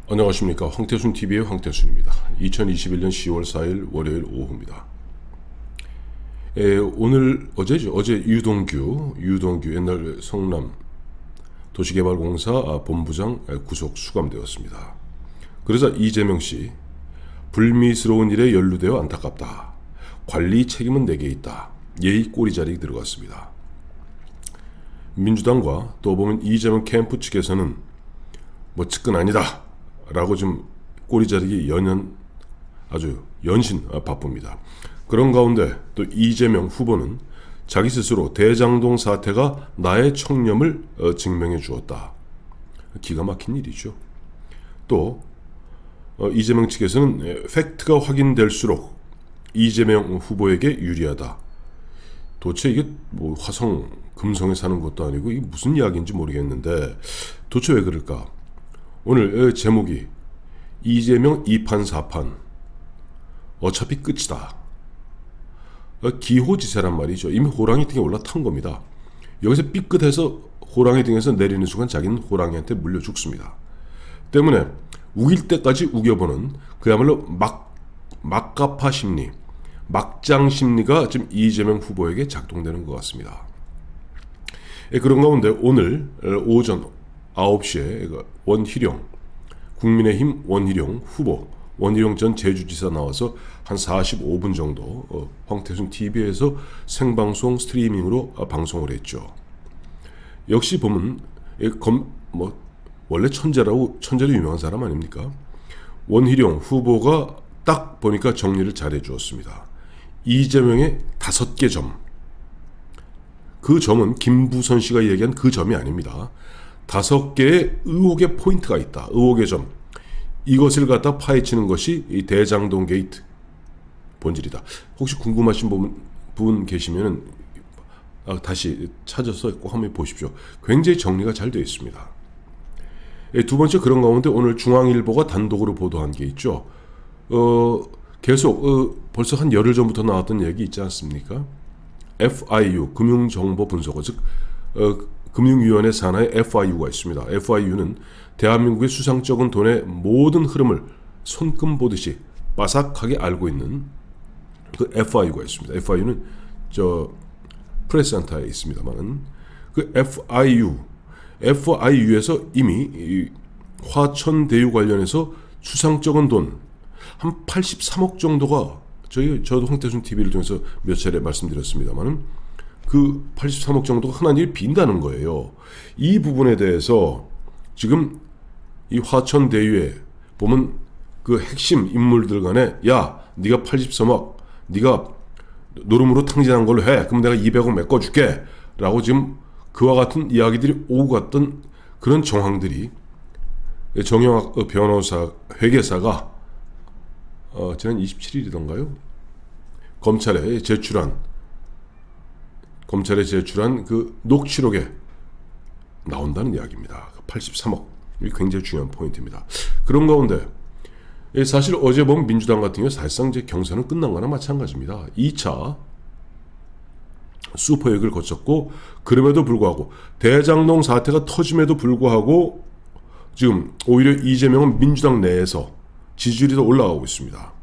안녕하십니까. 황태순TV의 황태순입니다. 2021년 10월 4일 월요일 오후입니다. 어제죠. 어제 유동규 옛날 성남 도시개발공사 본부장 구속 수감되었습니다. 그러자 이재명 씨, 불미스러운 일에 연루되어 안타깝다. 관리 책임은 내게 있다. 예의 꼬리자리 들어갔습니다. 민주당과 또 보면 이재명 캠프 측에서는 측근 아니다 라고 좀 꼬리자르기 아주 연신 바쁩니다. 그런 가운데 또 이재명 후보는 자기 스스로 대장동 사태가 나의 청렴을 증명해 주었다. 기가 막힌 일이죠. 또 이재명 측에서는 팩트가 확인될수록 이재명 후보에게 유리하다. 도대체 이게 화성 금성에 사는 것도 아니고 이게 무슨 이야기인지 모르겠는데 도대체 왜 그럴까? 오늘 제목이 이재명 2판 4판 어차피 끝이다. 기호지세란 말이죠. 이미 호랑이 등에 올라탄 겁니다. 여기서 삐끗해서 호랑이 등에서 내리는 순간 자기는 호랑이한테 물려 죽습니다. 때문에 우길 때까지 우겨보는 그야말로 막가파 심리, 막장 심리가 지금 이재명 후보에게 작동되는 것 같습니다. 그런 가운데 오늘 오전 9시에 원희룡, 국민의힘 원희룡 후보, 원희룡 전 제주지사 나와서 한 45분 정도 황태순 TV에서 생방송 스트리밍으로 방송을 했죠. 역시 보면 원래 천재로 유명한 사람 아닙니까? 원희룡 후보가 딱 보니까 정리를 잘해 주었습니다. 이재명의 5개 점. 그 점은 김부선 씨가 얘기한 그 점이 아닙니다. 5개의 의혹의 포인트가 있다. 의혹의 점. 이것을 갖다 파헤치는 것이 이 대장동 게이트 본질이다. 혹시 궁금하신 분 계시면 다시 찾아서 꼭 한번 보십시오. 굉장히 정리가 잘 되어 있습니다. 두 번째, 그런 가운데 오늘 중앙일보가 단독으로 보도한 게 있죠. 계속 벌써 한 열흘 전부터 나왔던 얘기 있지 않습니까? FIU, 금융정보분석원, 즉 금융위원회 산하에 FIU가 있습니다. FIU는 대한민국의 수상적인 돈의 모든 흐름을 손금 보듯이 빠삭하게 알고 있는 그 FIU가 있습니다. FIU는 프레스센터에 있습니다만 그 FIU에서 이미 화천대유 관련해서 수상적인 돈 한 83억 정도가 저도 황태순 TV를 통해서 몇 차례 말씀드렸습니다만 그 83억 정도가 흔한 일이 빈다는 거예요. 이 부분에 대해서 지금 이 화천대유에 보면 그 핵심 인물들 간에 야, 네가 83억 네가 노름으로 탕진한 걸로 해. 그럼 내가 200억 메꿔줄게 라고 지금 그와 같은 이야기들이 오고 갔던 그런 정황들이 정영학 변호사 회계사가 지난 27일이던가요? 검찰에 제출한 그 녹취록에 나온다는 이야기입니다. 83억. 이게 굉장히 중요한 포인트입니다. 그런 가운데 사실 어제 보면 민주당 같은 경우 사실상 이제 경선은 끝난 거나 마찬가지입니다. 2차 슈퍼역을 거쳤고 그럼에도 불구하고 대장동 사태가 터짐에도 불구하고 지금 오히려 이재명은 민주당 내에서 지지율이 더 올라가고 있습니다.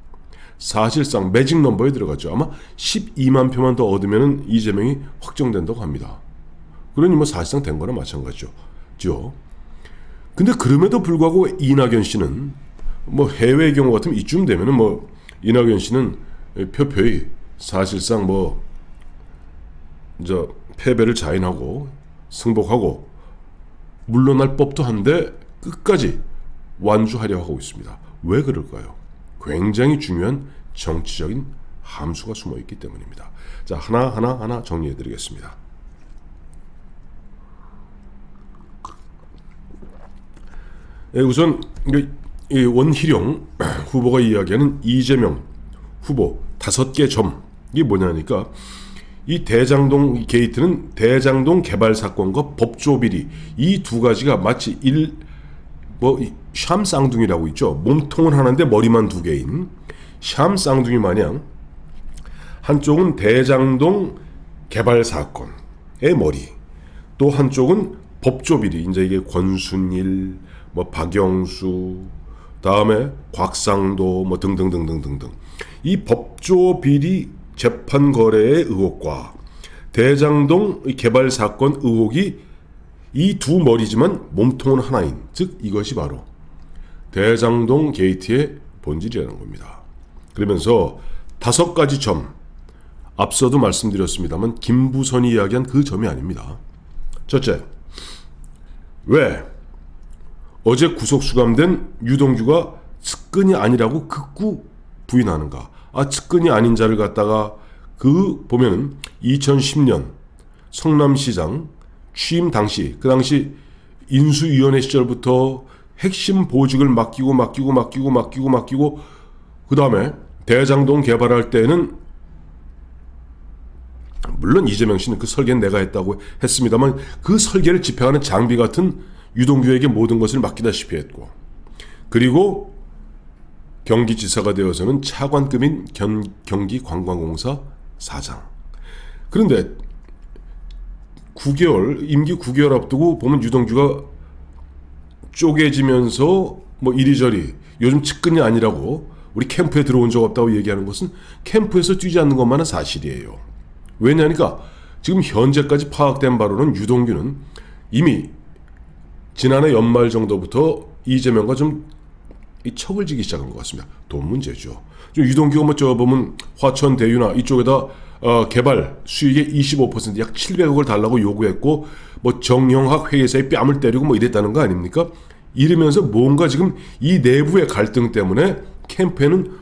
사실상 매직 넘버에 들어갔죠. 아마 12만 표만 더 얻으면 이재명이 확정된다고 합니다. 그러니 사실상 된 거나 마찬가지죠. 근데 그럼에도 불구하고 이낙연 씨는 해외의 경우 같으면 이쯤 되면은 이낙연 씨는 표표히 사실상 패배를 자인하고 승복하고 물러날 법도 한데 끝까지 완주하려 하고 있습니다. 왜 그럴까요? 굉장히 중요한 정치적인 함수가 숨어 있기 때문입니다. 자, 하나 정리해 드리겠습니다. 우선 이 원희룡 후보가 이야기하는 이재명 후보 5개 점, 이게 뭐냐니까 이 대장동 게이트는 대장동 개발 사건과 법조 비리 이 두 가지가 마치 샴 쌍둥이라고 있죠. 몸통은 하나인데 머리만 2개인 샴 쌍둥이 마냥 한쪽은 대장동 개발 사건의 머리, 또 한쪽은 법조 비리, 이제 이게 권순일, 박영수, 다음에 곽상도 뭐 등등등등등등. 이 법조 비리 재판 거래의 의혹과 대장동 개발 사건 의혹이 이 두 머리지만 몸통은 하나인, 즉 이것이 바로 대장동 게이트의 본질이라는 겁니다. 그러면서 5가지 점, 앞서도 말씀드렸습니다만 김부선이 이야기한 그 점이 아닙니다. 첫째, 왜 어제 구속 수감된 유동규가 측근이 아니라고 극구 부인하는가? 측근이 아닌 자를 갖다가 보면은 2010년 성남시장 취임 당시, 그 당시 인수위원회 시절부터 핵심 보직을 맡기고 그 다음에 대장동 개발할 때는 물론 이재명 씨는 그 설계는 내가 했다고 했습니다만 그 설계를 집행하는 장비 같은 유동규에게 모든 것을 맡기다시피 했고, 그리고 경기지사가 되어서는 차관급인 경기관광공사 사장. 그런데 임기 9개월 앞두고 보면 유동규가 쪼개지면서 뭐 이리저리 요즘 측근이 아니라고 우리 캠프에 들어온 적 없다고 얘기하는 것은 캠프에서 뛰지 않는 것만은 사실이에요. 왜냐니까 지금 현재까지 파악된 바로는 유동규는 이미 지난해 연말 정도부터 이재명과 좀 이 척을 지기 시작한 것 같습니다. 돈 문제죠. 유동규가 뭐 보면 화천 대유나 이쪽에다 개발 수익의 25% 약 700억을 달라고 요구했고, 뭐 정영학 회계사의 뺨을 때리고 뭐 이랬다는 거 아닙니까? 이러면서 뭔가 지금 이 내부의 갈등 때문에 캠프에는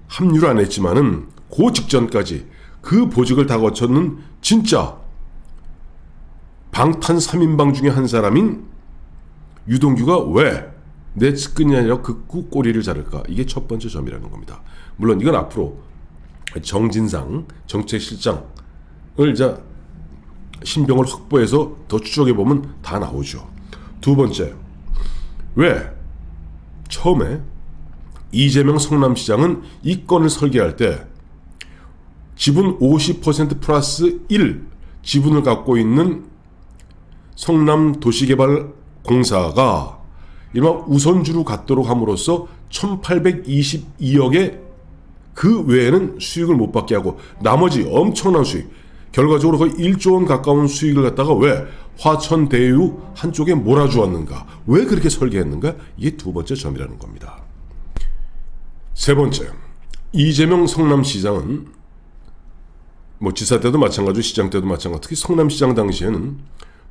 합류를 안 했지만은 그 직전까지 그 보직을 다 거쳤는 진짜 방탄 3인방 중에 한 사람인 유동규가 왜 내 측근이 아니라 극구 꼬리를 자를까? 이게 첫 번째 점이라는 겁니다. 물론 이건 앞으로 정진상 정책실장을 이제 신병을 확보해서 더 추적해보면 다 나오죠. 두 번째, 왜 처음에 이재명 성남시장은 이 건을 설계할 때 지분 50% 플러스 1 지분을 갖고 있는 성남도시개발공사가 이른바 우선주로 갖도록 함으로써 1822억의 그 외에는 수익을 못 받게 하고 나머지 엄청난 수익, 결과적으로 거의 1조 원 가까운 수익을 갖다가 왜 화천 대유 한쪽에 몰아주었는가? 왜 그렇게 설계했는가? 이게 두 번째 점이라는 겁니다. 세 번째, 이재명 성남시장은 뭐 지사 때도 마찬가지고 시장 때도 마찬가지고 특히 성남시장 당시에는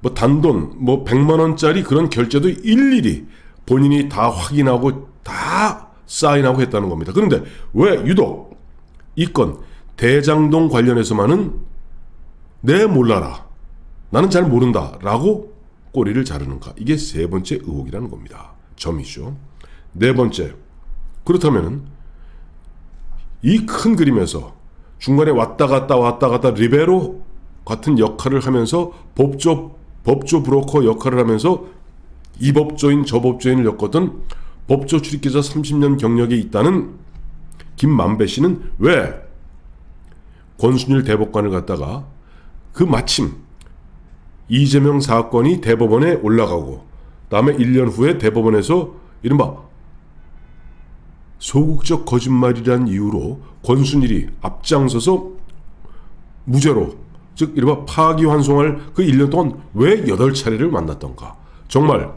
뭐 단돈 뭐 100만 원짜리 그런 결제도 일일이 본인이 다 확인하고 다 사인하고 했다는 겁니다. 그런데 왜 유독 이 건 대장동 관련해서만은 내 몰라라, 나는 잘 모른다 라고 꼬리를 자르는가? 이게 세 번째 의혹이라는 겁니다. 점이죠. 네 번째, 그렇다면 이 큰 그림에서 중간에 왔다 갔다 리베로 같은 역할을 하면서 법조 브로커 역할을 하면서 이 법조인 저 법조인을 엮었던 법조 출입기자 30년 경력이 있다는 김만배 씨는 왜 권순일 대법관을 갖다가 그 마침 이재명 사건이 대법원에 올라가고 다음에 1년 후에 대법원에서 이른바 소극적 거짓말이란 이유로 권순일이 앞장서서 무죄로, 즉 이른바 파기환송할 그 1년 동안 왜 8차례를 만났던가? 정말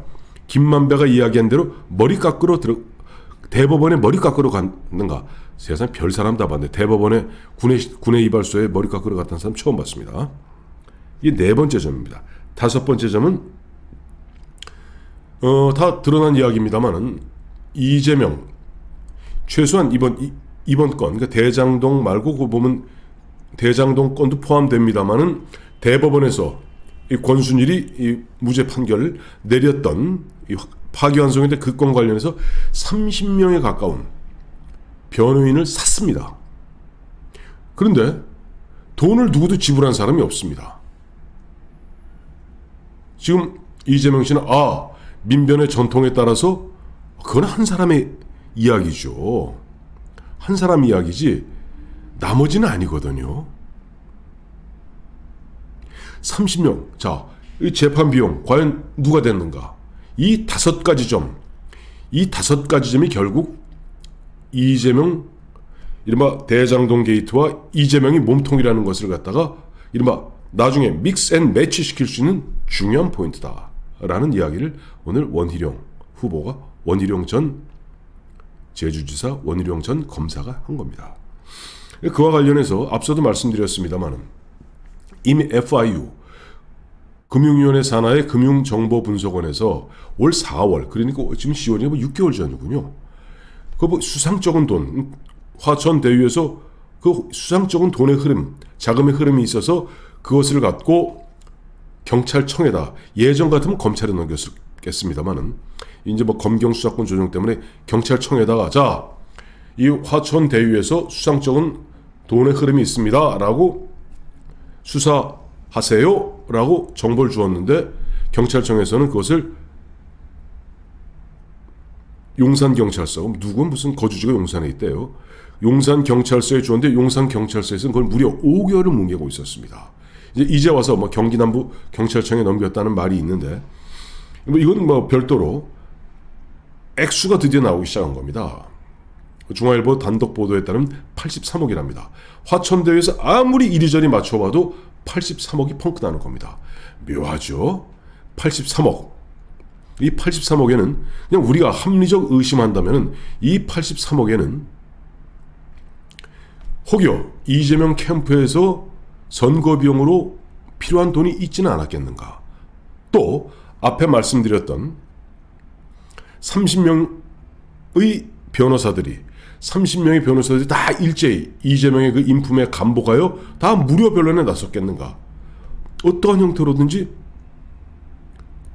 김만배가 이야기한 대로 대법원에 머리 깎으러 갔는가? 세상 별 사람 다 봤네. 대법원에 군의 이발소에 머리 깎으러 갔다는 사람 처음 봤습니다. 이게 네 번째 점입니다. 다섯 번째 점은 다 드러난 이야기입니다만은 이재명 최소한 이번 건, 그러니까 대장동 말고 그 보면 대장동 건도 포함됩니다만은 대법원에서 이 권순일이 이 무죄 판결을 내렸던 이 파기환송인데 그 건 관련해서 30명에 가까운 변호인을 샀습니다. 그런데 돈을 누구도 지불한 사람이 없습니다. 지금 이재명 씨는 민변의 전통에 따라서 그건 한 사람의 이야기죠. 한 사람 이야기지 나머지는 아니거든요. 30명. 자, 이 재판 비용 과연 누가 됐는가? 이 5가지 점. 이 5가지 점이 결국 이재명 이른바 대장동 게이트와 이재명이 몸통이라는 것을 갖다가 이른바 나중에 믹스 앤 매치 시킬 수 있는 중요한 포인트다라는 이야기를 오늘 원희룡 후보가 원희룡 전 제주지사 원희룡 전 검사가 한 겁니다. 그와 관련해서 앞서도 말씀드렸습니다마는 이미 FIU 금융위원회 산하의 금융정보분석원에서 올 4월 그러니까 지금 10월이면 6개월 전이군요. 그 뭐 수상적인 돈 화천 대유에서 그 수상적인 돈의 흐름 자금의 흐름이 있어서 그것을 갖고 경찰청에다 예전 같으면 검찰에 넘겼겠습니다만은 이제 뭐 검경 수사권 조정 때문에 경찰청에다가 자, 이 화천 대유에서 수상적인 돈의 흐름이 있습니다라고 수사하세요라고 정보를 주었는데 경찰청에서는 그것을 용산경찰서 누구 무슨 거주지가 용산에 있대요. 용산경찰서에 주었는데 용산경찰서에서는 그걸 무려 5개월을 뭉개고 있었습니다. 이제 와서 뭐 경기남부 경찰청에 넘겼다는 말이 있는데 이건 뭐 별도로 액수가 드디어 나오기 시작한 겁니다. 중앙일보 단독 보도에 따르면 83억이랍니다. 화천대유에서 아무리 이리저리 맞춰봐도 83억이 펑크 나는 겁니다. 묘하죠? 83억. 이 83억에는 그냥 우리가 합리적 의심한다면 이 83억에는 혹여 이재명 캠프에서 선거 비용으로 필요한 돈이 있지는 않았겠는가. 또 앞에 말씀드렸던 30명의 변호사들이 다 일제히 이재명의 그 인품에 간보가요 다 무료 변론에 나섰겠는가. 어떠한 형태로든지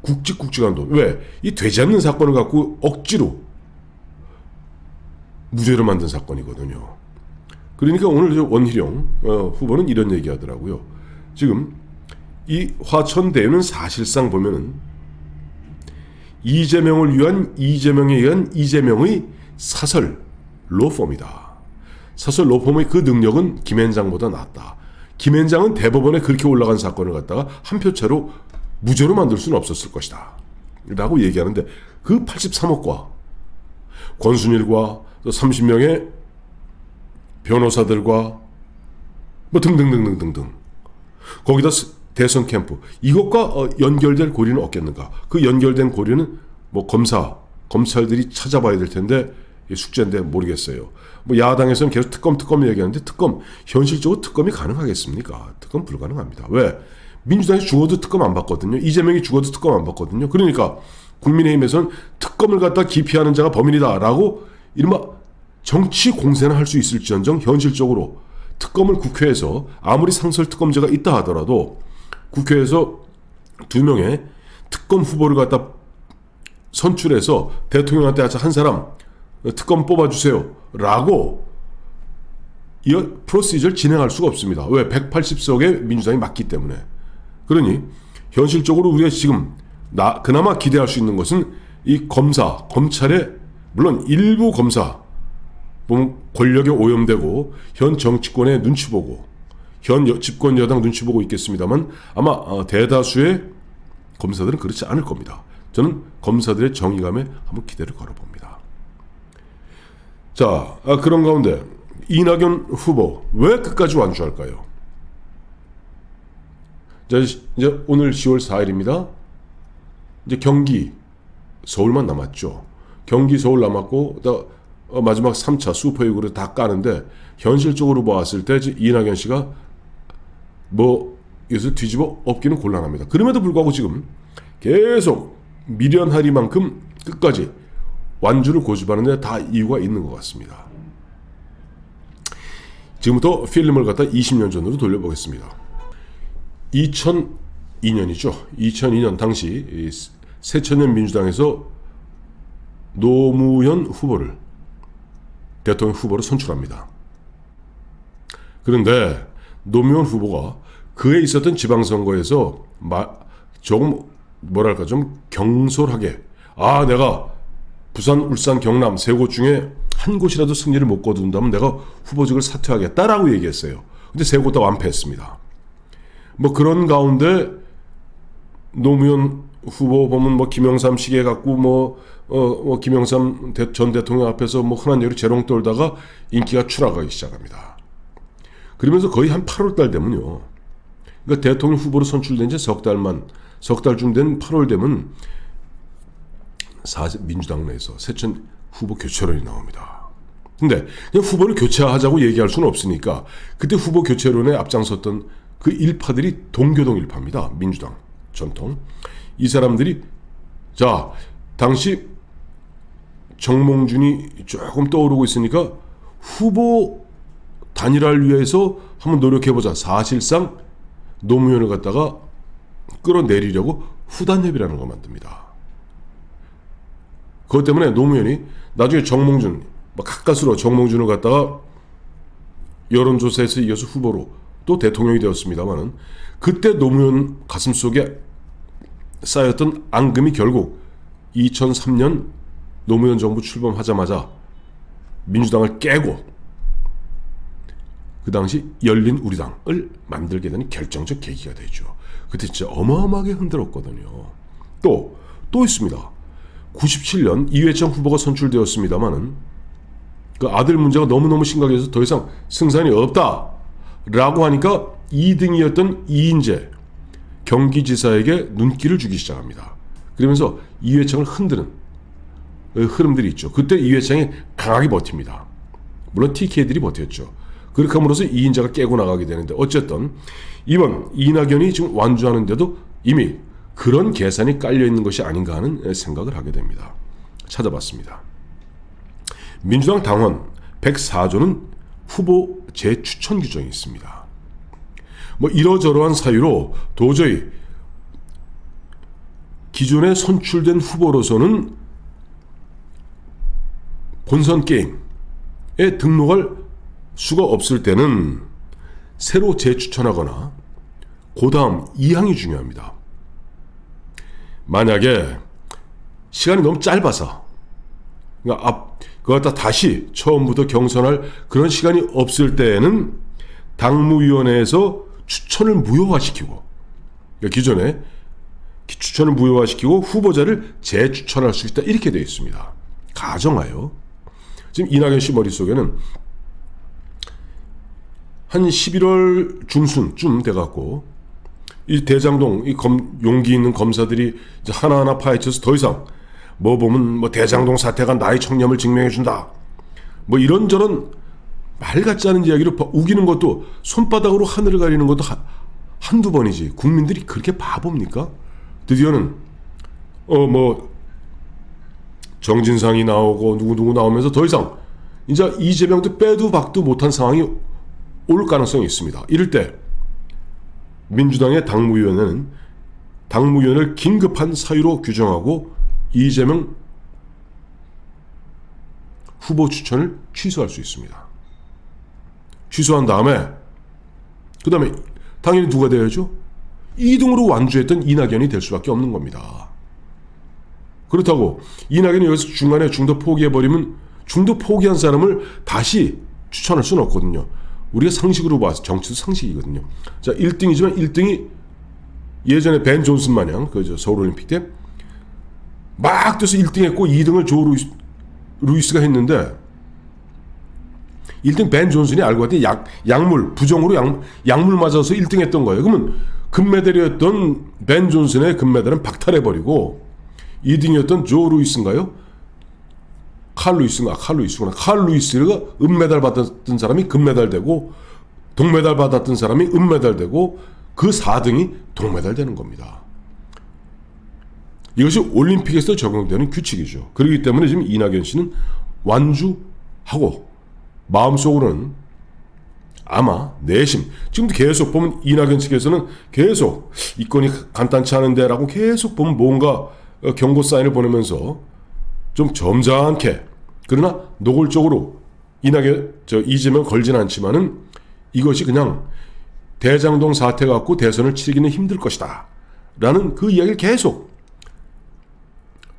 굵직굵직한 돈. 왜? 이 되지 않는 사건을 갖고 억지로 무죄를 만든 사건이거든요. 그러니까 오늘 원희룡 후보는 이런 얘기하더라고요. 지금 이 화천대유는 사실상 보면은 이재명을 위한 이재명에 의한 이재명의 사설 로펌이다. 사설 로펌의 그 능력은 김앤장보다 낫다. 김앤장은 대법원에 그렇게 올라간 사건을 갖다가 한 표 차로 무죄로 만들 수는 없었을 것이다 라고 얘기하는데 그 83억과 권순일과 또 30명의 변호사들과 뭐 등등등등등등 거기다 대선 캠프 이것과 연결될 고리는 없겠는가. 그 연결된 고리는 뭐 검찰들이 찾아봐야 될 텐데 숙제인데 모르겠어요. 뭐 야당에서는 계속 특검 얘기하는데 현실적으로 특검이 가능하겠습니까? 특검 불가능합니다. 왜? 민주당이 죽어도 특검 안 받거든요. 이재명이 죽어도 특검 안 받거든요. 그러니까 국민의힘에서는 특검을 갖다 기피하는 자가 범인이다라고 이른바 정치 공세는 할 수 있을지언정 현실적으로 특검을 국회에서 아무리 상설특검제가 있다 하더라도 국회에서 2명의 특검 후보를 갖다 선출해서 대통령한테 한 사람 특검 뽑아주세요 라고 이 프로시저를 진행할 수가 없습니다. 왜? 180석에 민주당이 맞기 때문에. 그러니 현실적으로 우리가 지금 그나마 기대할 수 있는 것은 이 검찰의 물론 일부 검사 보면 권력에 오염되고 현 정치권의 눈치 보고 현 집권 여당 눈치 보고 있겠습니다만 아마 대다수의 검사들은 그렇지 않을 겁니다. 저는 검사들의 정의감에 한번 기대를 걸어봅니다. 자, 그런 가운데 이낙연 후보 왜 끝까지 완주할까요? 이제 오늘 10월 4일입니다. 이제 경기 서울만 남았죠. 경기 서울 남았고 마지막 3차 슈퍼유그를 다 까는데 현실적으로 보았을 때 이낙연 씨가 뭐 여기서 뒤집어 엎기는 곤란합니다. 그럼에도 불구하고 지금 계속 미련하리만큼 끝까지 완주를 고집하는 데 다 이유가 있는 것 같습니다. 지금부터 필름을 갖다 20년 전으로 돌려보겠습니다. 2002년이죠. 2002년 당시 새천년 민주당에서 노무현 후보를 대통령 후보로 선출합니다. 그런데 노무현 후보가 그에 있었던 지방선거에서 조금 뭐랄까 좀 경솔하게 내가 부산, 울산, 경남 세 곳 중에 한 곳이라도 승리를 못 거둔다면 내가 후보직을 사퇴하겠다라고 얘기했어요. 근데 세 곳 다 완패했습니다. 뭐 그런 가운데 노무현 후보 보면 뭐 김영삼 시계 갖고 김영삼 전 대통령 앞에서 뭐 흔한 얘기로 재롱 떨다가 인기가 추락하기 시작합니다. 그러면서 거의 한 8월 달 되면요. 그러니까 대통령 후보로 선출된 지 석 달 좀 된 8월 되면 민주당 내에서 새천 후보 교체론이 나옵니다. 근데 그냥 후보를 교체하자고 얘기할 수는 없으니까 그때 후보 교체론에 앞장섰던 그 일파들이 동교동 일파입니다. 민주당 전통. 이 사람들이 자 당시 정몽준이 조금 떠오르고 있으니까 후보 단일화를 위해서 한번 노력해보자. 사실상 노무현을 갖다가 끌어내리려고 후단협이라는 걸 만듭니다. 그것 때문에 노무현이 나중에 정몽준 가까스로 정몽준을 갖다가 여론조사에서 이어서 후보로 또 대통령이 되었습니다만은 그때 노무현 가슴속에 쌓였던 앙금이 결국 2003년 노무현 정부 출범하자마자 민주당을 깨고 그 당시 열린 우리당을 만들게 되는 결정적 계기가 되죠. 그때 진짜 어마어마하게 흔들었거든요. 또 있습니다. 97년 이회창 후보가 선출되었습니다마는 그 아들 문제가 너무너무 심각해서 더 이상 승산이 없다라고 하니까 2등이었던 이인재 경기지사에게 눈길을 주기 시작합니다. 그러면서 이회창을 흔드는 흐름들이 있죠. 그때 이회창이 강하게 버팁니다. 물론 TK들이 버텼죠. 그렇게 함으로써 이인재가 깨고 나가게 되는데 어쨌든 이번 이낙연이 지금 완주하는데도 이미 그런 계산이 깔려있는 것이 아닌가 하는 생각을 하게 됩니다. 찾아봤습니다. 민주당 당원 104조는 후보 재추천 규정이 있습니다. 이러저러한 사유로 도저히 기존에 선출된 후보로서는 본선 게임에 등록할 수가 없을 때는 새로 재추천하거나 그 다음 2항이 중요합니다. 만약에 시간이 너무 짧아서 그러니까 그거 갖다 다시 처음부터 경선할 그런 시간이 없을 때에는 당무위원회에서 추천을 무효화시키고 그러니까 기존에 추천을 무효화시키고 후보자를 재추천할 수 있다 이렇게 되어 있습니다. 가정하여 지금 이낙연 씨 머릿속에는 한 11월 중순쯤 돼갖고 이 대장동 용기 있는 검사들이 이제 하나하나 파헤쳐서 더 이상 보면 대장동 사태가 나의 청렴을 증명해준다 이런저런 말 같지 않은 이야기를 우기는 것도 손바닥으로 하늘을 가리는 것도 한두 번이지 국민들이 그렇게 바보입니까? 드디어는 정진상이 나오고 누구 나오면서 더 이상 이제 이재명도 빼도 박도 못한 상황이 올 가능성이 있습니다. 이럴 때 민주당의 당무위원회는 당무위원을 긴급한 사유로 규정하고 이재명 후보 추천을 취소할 수 있습니다. 취소한 다음에 그 다음에 당연히 누가 되어야죠? 2등으로 완주했던 이낙연이 될 수밖에 없는 겁니다. 그렇다고 이낙연이 여기서 중간에 중도 포기해버리면 중도 포기한 사람을 다시 추천할 수는 없거든요. 우리가 상식으로 봐서 정치도 상식이거든요. 자, 1등이지만 1등이 예전에 벤 존슨 마냥 서울올림픽 때 막 뛰어서 1등 했고 2등을 조 루이스가 했는데 1등 벤 존슨이 알고 봤더니 약물 부정으로 약물 맞아서 1등 했던 거예요. 그러면 금메달이었던 벤 존슨의 금메달은 박탈해버리고 2등이었던 조 루이스인가요? 칼 루이스가 은메달 받았던 사람이 금메달 되고 동메달 받았던 사람이 은메달 되고 그 4등이 동메달 되는 겁니다. 이것이 올림픽에서 적용되는 규칙이죠. 그렇기 때문에 지금 이낙연 씨는 완주하고 마음속으로는 아마 내심 지금도 계속 보면 이낙연 측에서는 계속 이 건이 간단치 않은데 라고 계속 보면 뭔가 경고 사인을 보내면서 좀 점잖게 그러나 노골적으로 이재명 걸지는 않지만은 이것이 그냥 대장동 사태 갖고 대선을 치르기는 힘들 것이다 라는 그 이야기를 계속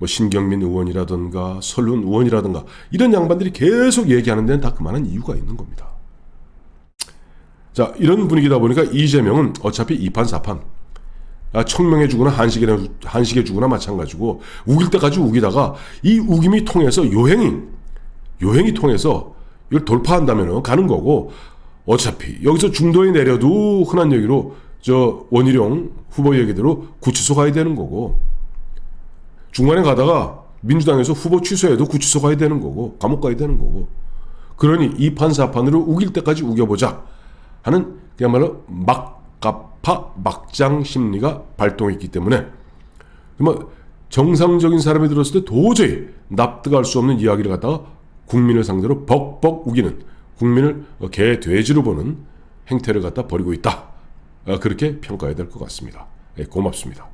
신경민 의원이라든가 설훈 의원이라든가 이런 양반들이 계속 얘기하는 데는 다 그만한 이유가 있는 겁니다. 자, 이런 분위기다 보니까 이재명은 어차피 2판 4판 청명해주거나 한식해주거나 마찬가지고 우길 때까지 우기다가 이 우김이 통해서 요행이 통해서 이걸 돌파한다면 가는 거고, 어차피 여기서 중도에 내려도 흔한 얘기로 저 원희룡 후보 얘기대로 구치소 가야 되는 거고, 중간에 가다가 민주당에서 후보 취소해도 구치소 가야 되는 거고, 감옥 가야 되는 거고, 그러니 이 판사판으로 우길 때까지 우겨보자 하는 그야말로 막가파 막장 심리가 발동했기 때문에 정말 정상적인 사람이 들었을 때 도저히 납득할 수 없는 이야기를 갖다가 국민을 상대로 벅벅 우기는, 국민을 개 돼지로 보는 행태를 갖다 벌이고 있다. 그렇게 평가해야 될 것 같습니다. 고맙습니다.